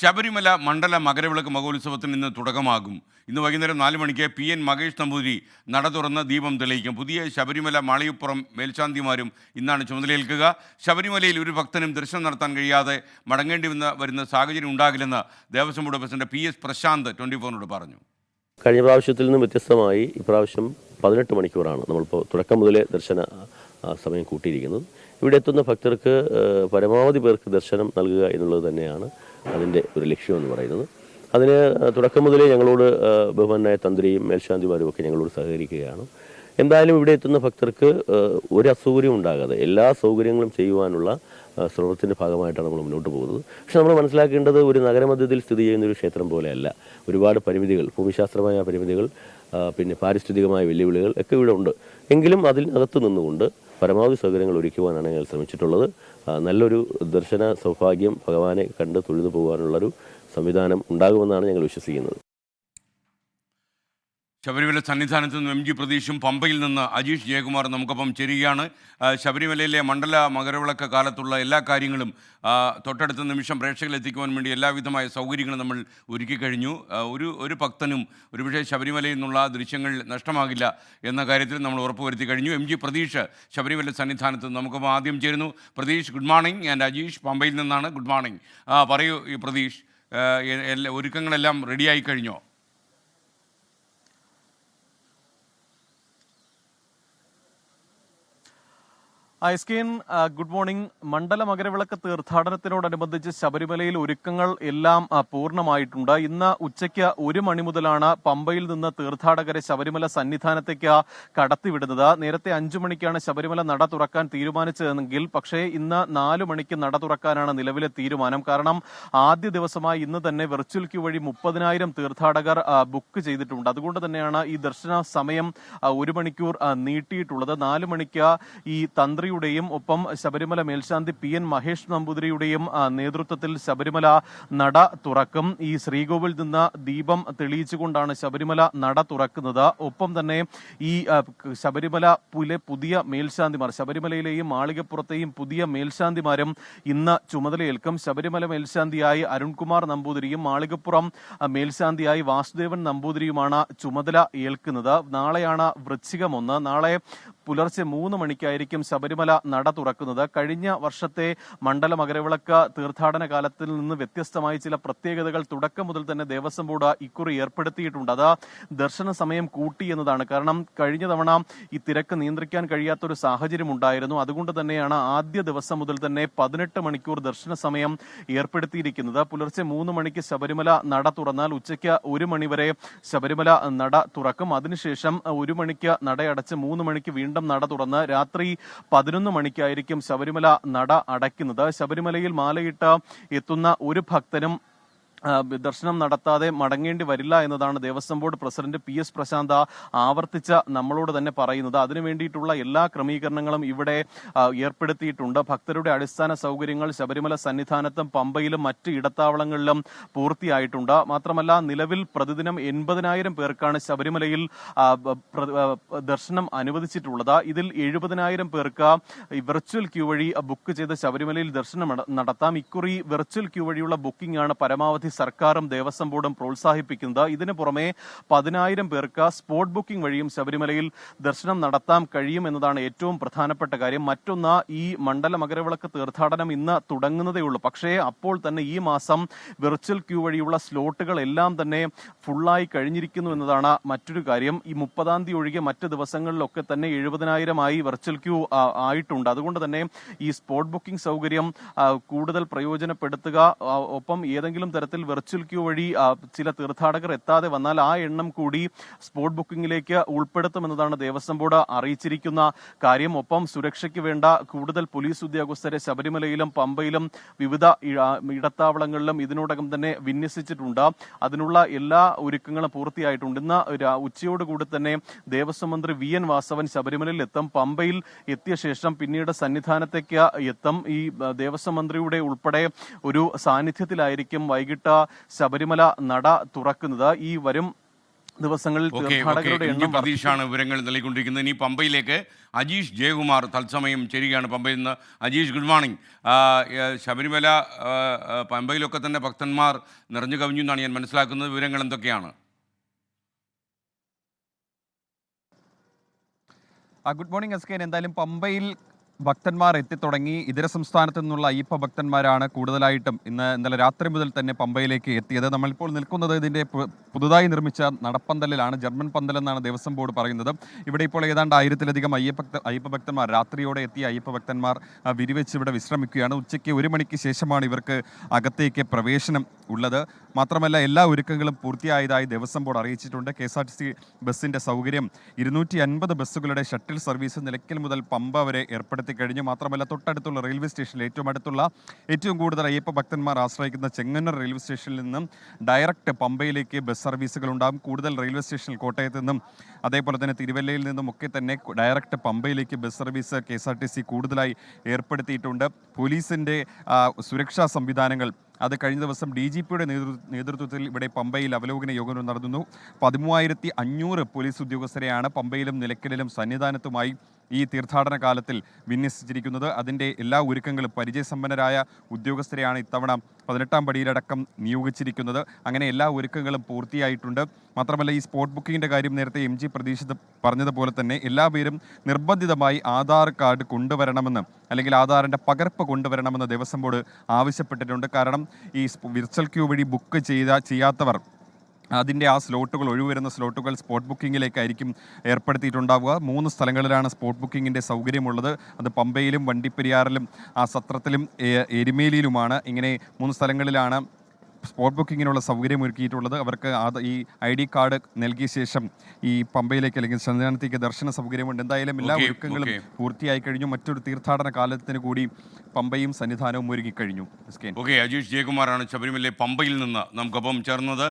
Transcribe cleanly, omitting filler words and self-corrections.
ശബരിമല മണ്ഡല മകരവിളക്ക് മഹോത്സവത്തിന് ഇന്ന് തുടക്കമാകും. ഇന്ന് വൈകുന്നേരം 4 മണിക്ക് PN മഹേഷ് നമ്പൂതിരി നട തുറന്ന് ദീപം തെളിയിക്കും. പുതിയ ശബരിമല മാളികപ്പുറം മേൽശാന്തിമാരും ഇന്നാണ് ചുമതലയേൽക്കുക. ശബരിമലയിൽ ഒരു ഭക്തനും ദർശനം നടത്താൻ കഴിയാതെ മടങ്ങേണ്ടി വരുന്ന സാഹചര്യം ഉണ്ടാകില്ലെന്ന് Devaswom board president PS Prashanth 24നോട് പറഞ്ഞു. കഴിഞ്ഞ പ്രാവശ്യത്തിൽ നിന്നും വ്യത്യസ്തമായി ഇപ്രാവശ്യം 18 മണിക്കൂറാണ് നമ്മളിപ്പോൾ തുടക്കം മുതലേ ദർശന സമയം കൂട്ടിയിരിക്കുന്നത്. ഇവിടെ എത്തുന്ന ഭക്തർക്ക് പരമാവധി പേർക്ക് ദർശനം നൽകുക എന്നുള്ളത് തന്നെയാണ് അതിൻ്റെ ഒരു ലക്ഷ്യമെന്ന് പറയുന്നത്. അതിന് തുടക്കം മുതലേ ഞങ്ങളോട് ബഹുമാനായ തന്ത്രിയും മേൽശാന്തിമാരും ഒക്കെ ഞങ്ങളോട് സഹകരിക്കുകയാണ്. എന്തായാലും ഇവിടെ എത്തുന്ന ഭക്തർക്ക് ഒരു അസൗകര്യം ഉണ്ടാകാതെ എല്ലാ സൗകര്യങ്ങളും ചെയ്യുവാനുള്ള ശ്രമത്തിൻ്റെ ഭാഗമായിട്ടാണ് നമ്മൾ മുന്നോട്ട് പോകുന്നത്. പക്ഷെ നമ്മൾ മനസ്സിലാക്കേണ്ടത് ഒരു നഗരമധ്യത്തിൽ സ്ഥിതി ചെയ്യുന്ന ഒരു ക്ഷേത്രം പോലെയല്ല. ഒരുപാട് പരിമിതികൾ, ഭൂമിശാസ്ത്രമായ പരിമിതികൾ, പിന്നെ പാരിസ്ഥിതികമായ വെല്ലുവിളികൾ ഒക്കെ ഇവിടെ ഉണ്ട്. എങ്കിലും അതിനകത്ത് നിന്നുകൊണ്ട് പരമാവധി സൗകര്യങ്ങൾ ഒരുക്കുവാനാണ് ഞങ്ങൾ ശ്രമിച്ചിട്ടുള്ളത്. നല്ലൊരു ദർശന സൗഭാഗ്യം ഭഗവാനെ കണ്ട് തൊഴുതു പോകാനുള്ളൊരു സംവിധാനം ഉണ്ടാകുമെന്നാണ് ഞങ്ങൾ വിശ്വസിക്കുന്നത്. ശബരിമല സന്നിധാനത്ത് നിന്ന് MG പ്രതീഷും പമ്പയിൽ നിന്ന് അജീഷ് ജയകുമാർ നമുക്കൊപ്പം ചേരുകയാണ്. ശബരിമലയിലെ മണ്ഡല മകരവിളക്ക് കാലത്തുള്ള എല്ലാ കാര്യങ്ങളും തൊട്ടടുത്ത നിമിഷം പ്രേക്ഷകരിൽ എത്തിക്കുവാൻ വേണ്ടി എല്ലാവിധമായ സൗകര്യങ്ങളും നമ്മൾ ഒരുക്കി കഴിഞ്ഞു. ഒരു ഭക്തനും ഒരുപക്ഷേ ശബരിമലയിൽ നിന്നുള്ള ദൃശ്യങ്ങൾ നഷ്ടമാകില്ല എന്ന കാര്യത്തിൽ നമ്മൾ ഉറപ്പുവരുത്തി കഴിഞ്ഞു. MG പ്രതീഷ് ശബരിമല സന്നിധാനത്ത് നമുക്കൊപ്പം ആദ്യം ചേരുന്നു. Pratheesh, good morning. And Ajeesh പമ്പയിൽ നിന്നാണ്. Good morning. പറയൂ പ്രതീഷ്, ഒരുക്കങ്ങളെല്ലാം റെഡിയായി കഴിഞ്ഞോ? ഐസ്കീൻ, ഗുഡ് മോർണിംഗ്. മണ്ഡല മകരവിളക്ക് തീർത്ഥാടനത്തിനോടനുബന്ധിച്ച് ശബരിമലയിൽ ഒരുക്കങ്ങൾ എല്ലാം പൂർണ്ണമായിട്ടുണ്ട്. ഇന്ന് ഉച്ചയ്ക്ക് 1 മണി മുതലാണ് പമ്പയിൽ നിന്ന് തീർത്ഥാടകരെ ശബരിമല സന്നിധാനത്തേക്ക് കടത്തിവിടുന്നത്. നേരത്തെ 5 മണിക്കാണ് ശബരിമല നട തുറക്കാൻ തീരുമാനിച്ചതെങ്കിൽ പക്ഷേ ഇന്ന് 4 മണിക്ക് നട തുറക്കാനാണ് നിലവിലെ തീരുമാനം. കാരണം ആദ്യ ദിവസമായി ഇന്ന് തന്നെ വെർച്വൽ ക്യൂ വഴി 30,000 തീർത്ഥാടകർ ബുക്ക് ചെയ്തിട്ടുണ്ട്. അതുകൊണ്ട് തന്നെയാണ് ഈ ദർശന സമയം 1 മണിക്കൂർ നീട്ടിയിട്ടുള്ളത്. 4 മണിക്ക് ഈ തന്ത്രി ഒപ്പം ശബരിമല മേൽശാന്തി PN മഹേഷ് നമ്പൂതിരിയുടെയും നേതൃത്വത്തിൽ ശബരിമല നട തുറക്കും. ഈ ശ്രീകോവിൽ നിന്ന് ദീപം തെളിയിച്ചുകൊണ്ടാണ് ശബരിമല നട തുറക്കുന്നത്. ഒപ്പം തന്നെ ഈ ശബരിമല പുതിയ മേൽശാന്തിമാർ, ശബരിമലയിലെയും മാളികപ്പുറത്തെയും പുതിയ മേൽശാന്തിമാരും ഇന്ന് ചുമതലയേൽക്കും. ശബരിമല മേൽശാന്തിയായി അരുൺകുമാർ നമ്പൂതിരിയും മാളികപ്പുറം മേൽശാന്തിയായി വാസുദേവൻ നമ്പൂതിരിയുമാണ് ചുമതല ഏൽക്കുന്നത്. നാളെയാണ് വൃശ്ചികം 1. നാളെ പുലർച്ചെ 3 മണിക്കായിരിക്കും ശബരിമല നട തുറക്കുന്നത്. കഴിഞ്ഞ വർഷത്തെ മണ്ഡല മകരവിളക്ക് തീർത്ഥാടന കാലത്തിൽ നിന്ന് വ്യത്യസ്തമായി ചില പ്രത്യേകതകൾ തുടക്കം മുതൽ തന്നെ ദേവസ്വം ബോർഡ് ഇക്കുറി ഏർപ്പെടുത്തിയിട്ടുണ്ട്. അത് ദർശന സമയം കൂട്ടി എന്നതാണ്. കാരണം കഴിഞ്ഞ തവണ ഈ തിരക്ക് നിയന്ത്രിക്കാൻ കഴിയാത്തൊരു സാഹചര്യം ഉണ്ടായിരുന്നു. അതുകൊണ്ട് തന്നെയാണ് ആദ്യ ദിവസം മുതൽ തന്നെ 18 മണിക്കൂർ ദർശന സമയം ഏർപ്പെടുത്തിയിരിക്കുന്നത്. പുലർച്ചെ 3 മണിക്ക് ശബരിമല നട തുറന്നാൽ ഉച്ചയ്ക്ക് 1 മണിവരെ ശബരിമല നട തുറക്കും. അതിനുശേഷം 1 മണിക്ക് നടയടച്ച് 3 മണിക്ക് വീണ്ടും നട തുറന്ന് രാത്രി 11 മണിക്കായിരിക്കും ശബരിമല നട അടയ്ക്കുന്നത്. ശബരിമലയിൽ മാലയിട്ട് എത്തുന്ന ഒരു ഭക്തനും ദർശനം നടത്താതെ മടങ്ങേണ്ടി വരില്ല എന്നതാണ് Devaswom board president PS Prashanth ആവർത്തിച്ച് നമ്മളോട് തന്നെ പറയുന്നത്. അതിനു വേണ്ടിയിട്ടുള്ള എല്ലാ ക്രമീകരണങ്ങളും ഇവിടെ ഏർപ്പെടുത്തിയിട്ടുണ്ട്. ഭക്തരുടെ അടിസ്ഥാന സൗകര്യങ്ങൾ ശബരിമല സന്നിധാനത്തും പമ്പയിലും മറ്റ് ഇടത്താവളങ്ങളിലും പൂർത്തിയായിട്ടുണ്ട്. മാത്രമല്ല നിലവിൽ പ്രതിദിനം 80,000 പേർക്കാണ് ശബരിമലയിൽ ദർശനം അനുവദിച്ചിട്ടുള്ളത്. ഇതിൽ 70,000 പേർക്ക് വെർച്വൽ ക്യൂ വഴി ബുക്ക് ചെയ്ത് ശബരിമലയിൽ ദർശനം നടത്താം. ഇക്കുറി വെർച്വൽ ക്യൂ വഴിയുള്ള ബുക്കിംഗ് ആണ് പരമാവധി സർക്കാരും ദേവസ്വം ബോർഡും പ്രോത്സാഹിപ്പിക്കുന്നത്. ഇതിനു പുറമെ 10,000 പേർക്ക് സ്പോട്ട് ബുക്കിംഗ് വഴിയും ശബരിമലയിൽ ദർശനം നടത്താൻ കഴിയും എന്നതാണ് ഏറ്റവും പ്രധാനപ്പെട്ട കാര്യം. മറ്റൊന്ന്, ഈ മണ്ഡല മകരവിളക്ക് തീർത്ഥാടനം ഇന്ന് തുടങ്ങുന്നതേ ഉള്ളൂ. പക്ഷേ അപ്പോൾ തന്നെ ഈ മാസം വെർച്വൽ ക്യൂ വഴിയുള്ള സ്ലോട്ടുകൾ എല്ലാം തന്നെ ഫുള്ളായി കഴിഞ്ഞിരിക്കുന്നു എന്നതാണ് മറ്റൊരു കാര്യം. ഈ 30-ാം തീയതി ഒഴികെ മറ്റ് ദിവസങ്ങളിലൊക്കെ തന്നെ 70,000 വെർച്വൽ ക്യൂ ആയിട്ടുണ്ട്. അതുകൊണ്ട് തന്നെ ഈ സ്പോട്ട് ബുക്കിംഗ് സൗകര്യം കൂടുതൽ പ്രയോജനപ്പെടുത്തുക. ഒപ്പം ഏതെങ്കിലും തരത്തിൽ വെർച്വൽ ക്യൂ വഴി ചില തീർത്ഥാടകർ എത്താതെ വന്നാൽ ആ എണ്ണം കൂടി സ്പോട്ട് ബുക്കിംഗിലേക്ക് ഉൾപ്പെടുത്തുമെന്നതാണ് ദേവസ്വം ബോർഡ് അറിയിച്ചിരിക്കുന്ന കാര്യം. ഒപ്പം സുരക്ഷയ്ക്ക് വേണ്ട കൂടുതൽ പോലീസ് ഉദ്യോഗസ്ഥരെ ശബരിമലയിലും പമ്പയിലും വിവിധ ഇടത്താവളങ്ങളിലും ഇതിനോടകം തന്നെ വിന്യസിച്ചിട്ടുണ്ട്. അതിനുള്ള എല്ലാ ഒരുക്കങ്ങളും പൂർത്തിയായിട്ടുണ്ട്. ഇന്ന് ഉച്ചയോടുകൂടി തന്നെ ദേവസ്വം മന്ത്രി VN വാസവൻ ശബരിമലയിൽ എത്തും. പമ്പയിൽ എത്തിയ ശേഷം പിന്നീട് സന്നിധാനത്തേക്ക് എത്തും. ഈ ദേവസ്വം മന്ത്രിയുടെ ഉൾപ്പെടെ ഒരു സാന്നിധ്യത്തിലായിരിക്കും വൈകിട്ട് ശബരിമല നട തുറക്കുന്നത്. ഈ വരും ദിവസങ്ങളിൽ ഓക്കെ തീർത്ഥാടകരുടെ എം ജി എണ്ണം പ്രതീഷാണ് വിവരങ്ങൾ നൽകിക്കൊണ്ടിരിക്കുന്നത്. ഇനി പമ്പയിലേക്ക് അജീഷ് ജയകുമാർ തത്സമയം ചേരുകയാണ് പമ്പയിൽ നിന്ന്. Ajeesh, good morning. ശബരിമല പമ്പയിലൊക്കെ തന്നെ ഭക്തന്മാർ നിറഞ്ഞു കവിഞ്ഞു എന്നാണ് ഞാൻ മനസ്സിലാക്കുന്നത്. വിവരങ്ങൾ എന്തൊക്കെയാണ്? ഗുഡ് മോർണിംഗ് എസ്കേൻ. എന്തായാലും പമ്പയിൽ ഭക്തന്മാർ എത്തിത്തുടങ്ങി. ഇതര സംസ്ഥാനത്തു നിന്നുള്ള അയ്യപ്പ ഭക്തന്മാരാണ് കൂടുതലായിട്ടും ഇന്നലെ രാത്രി മുതൽ തന്നെ പമ്പയിലേക്ക് എത്തിയത്. നമ്മളിപ്പോൾ നിൽക്കുന്നത് ഇതിൻ്റെ പുതുതായി നിർമ്മിച്ച നടപ്പന്തലിലാണ്. ജർമ്മൻ പന്തൽ എന്നാണ് ദേവസ്വം ബോർഡ് പറയുന്നത്. ഇവിടെ ഇപ്പോൾ ഏതാണ്ട് 1000-ലധികം അയ്യപ്പ ഭക്തന്മാർ, രാത്രിയോടെ എത്തിയ അയ്യപ്പ ഭക്തന്മാർ വിരിവെച്ച് ഇവിടെ വിശ്രമിക്കുകയാണ്. ഉച്ചയ്ക്ക് 1 മണിക്ക് ശേഷമാണ് ഇവർക്ക് അകത്തേക്ക് പ്രവേശനം ഉള്ളത്. മാത്രമല്ല എല്ലാ ഒരുക്കങ്ങളും പൂർത്തിയായതായി ദേവസ്വം ബോർഡ് അറിയിച്ചിട്ടുണ്ട്. KSRTC ബസ്സിൻ്റെ സൗകര്യം 250 ബസ്സുകളുടെ ഷട്ടിൽ സർവീസ് നിലയ്ക്കൽ മുതൽ പമ്പ വരെ ഏർപ്പെടുത്തി കഴിഞ്ഞു. മാത്രമല്ല തൊട്ടടുത്തുള്ള റെയിൽവേ സ്റ്റേഷനിൽ ഏറ്റവും കൂടുതൽ അയ്യപ്പ ഭക്തന്മാർ ആശ്രയിക്കുന്ന ചെങ്ങന്നൂർ റെയിൽവേ സ്റ്റേഷനിൽ നിന്നും ഡയറക്റ്റ് പമ്പയിലേക്ക് ബസ് സർവീസുകൾ ഉണ്ടാകും. കൂടുതൽ റെയിൽവേ സ്റ്റേഷനിൽ കോട്ടയത്ത് നിന്നും അതേപോലെ തന്നെ തിരുവല്ലയിൽ നിന്നും ഒക്കെ തന്നെ ഡയറക്റ്റ് പമ്പയിലേക്ക് ബസ് സർവീസ് KSRTC കൂടുതലായി ഏർപ്പെടുത്തിയിട്ടുണ്ട്. പോലീസിൻ്റെ സുരക്ഷാ സംവിധാനങ്ങൾ അത് കഴിഞ്ഞ ദിവസം DGPയുടെ നേതൃത്വത്തിൽ ഇവിടെ പമ്പയിൽ അവലോകന യോഗം നടന്നു. 13,500 പോലീസ് ഉദ്യോഗസ്ഥരെയാണ് പമ്പയിലും നിലയ്ക്കലിലും സന്നിധാനത്തുമായി ഈ തീർത്ഥാടന കാലത്തിൽ വിന്യസിച്ചിരിക്കുന്നത്. അതിൻ്റെ എല്ലാ ഒരുക്കങ്ങളും പരിചയസമ്പന്നരായ ഉദ്യോഗസ്ഥരെയാണ് ഇത്തവണ 18-ാം പടിയിലടക്കം നിയോഗിച്ചിരിക്കുന്നത്. അങ്ങനെ എല്ലാ ഒരുക്കങ്ങളും പൂർത്തിയായിട്ടുണ്ട്. മാത്രമല്ല ഈ സ്പോട്ട് ബുക്കിങ്ങിൻ്റെ കാര്യം നേരത്തെ MG പ്രതീക്ഷിച്ച് പറഞ്ഞതുപോലെ തന്നെ എല്ലാവരും നിർബന്ധിതമായി ആധാർ കാർഡ് കൊണ്ടുവരണമെന്ന്, അല്ലെങ്കിൽ ആധാറിൻ്റെ പകർപ്പ് കൊണ്ടുവരണമെന്ന് ദേവസ്വം ബോർഡ് ആവശ്യപ്പെട്ടിട്ടുണ്ട്. കാരണം ഈ വിർച്വൽ ക്യൂ വഴി ബുക്ക് ചെയ്യാത്തവർ അതിൻ്റെ ആ സ്ലോട്ടുകൾ, ഒഴിവുവരുന്ന സ്ലോട്ടുകൾ സ്പോട്ട് ബുക്കിങ്ങിലേക്കായിരിക്കും ഏർപ്പെടുത്തിയിട്ടുണ്ടാവുക. 3 സ്ഥലങ്ങളിലാണ് സ്പോട്ട് ബുക്കിങ്ങിൻ്റെ സൗകര്യമുള്ളത്. അത് പമ്പയിലും വണ്ടിപ്പെരിയാറിലും സത്രത്തിലും എരുമേലിയിലുമാണ്. ഇങ്ങനെ 3 സ്ഥലങ്ങളിലാണ് സ്പോട്ട് ബുക്കിങ്ങിനുള്ള സൗകര്യം ഒരുക്കിയിട്ടുള്ളത്. അവർക്ക് ഈ ID കാർഡ് നൽകിയ ശേഷം ഈ പമ്പയിലേക്ക് അല്ലെങ്കിൽ സന്നിധാനത്തേക്ക് ദർശന സൗകര്യമുണ്ട്. എന്തായാലും എല്ലാ ഒരുക്കങ്ങളും പൂർത്തിയായി കഴിഞ്ഞു. മറ്റൊരു തീർത്ഥാടന കാലത്തിന് കൂടി പമ്പയും സന്നിധാനവും ഒരുങ്ങിക്കഴിഞ്ഞു. ഓക്കെ, അജീഷ് ജയകുമാറാണ് ശബരിമല പമ്പയിൽ നിന്ന് നമുക്കൊപ്പം ചേർന്നത്.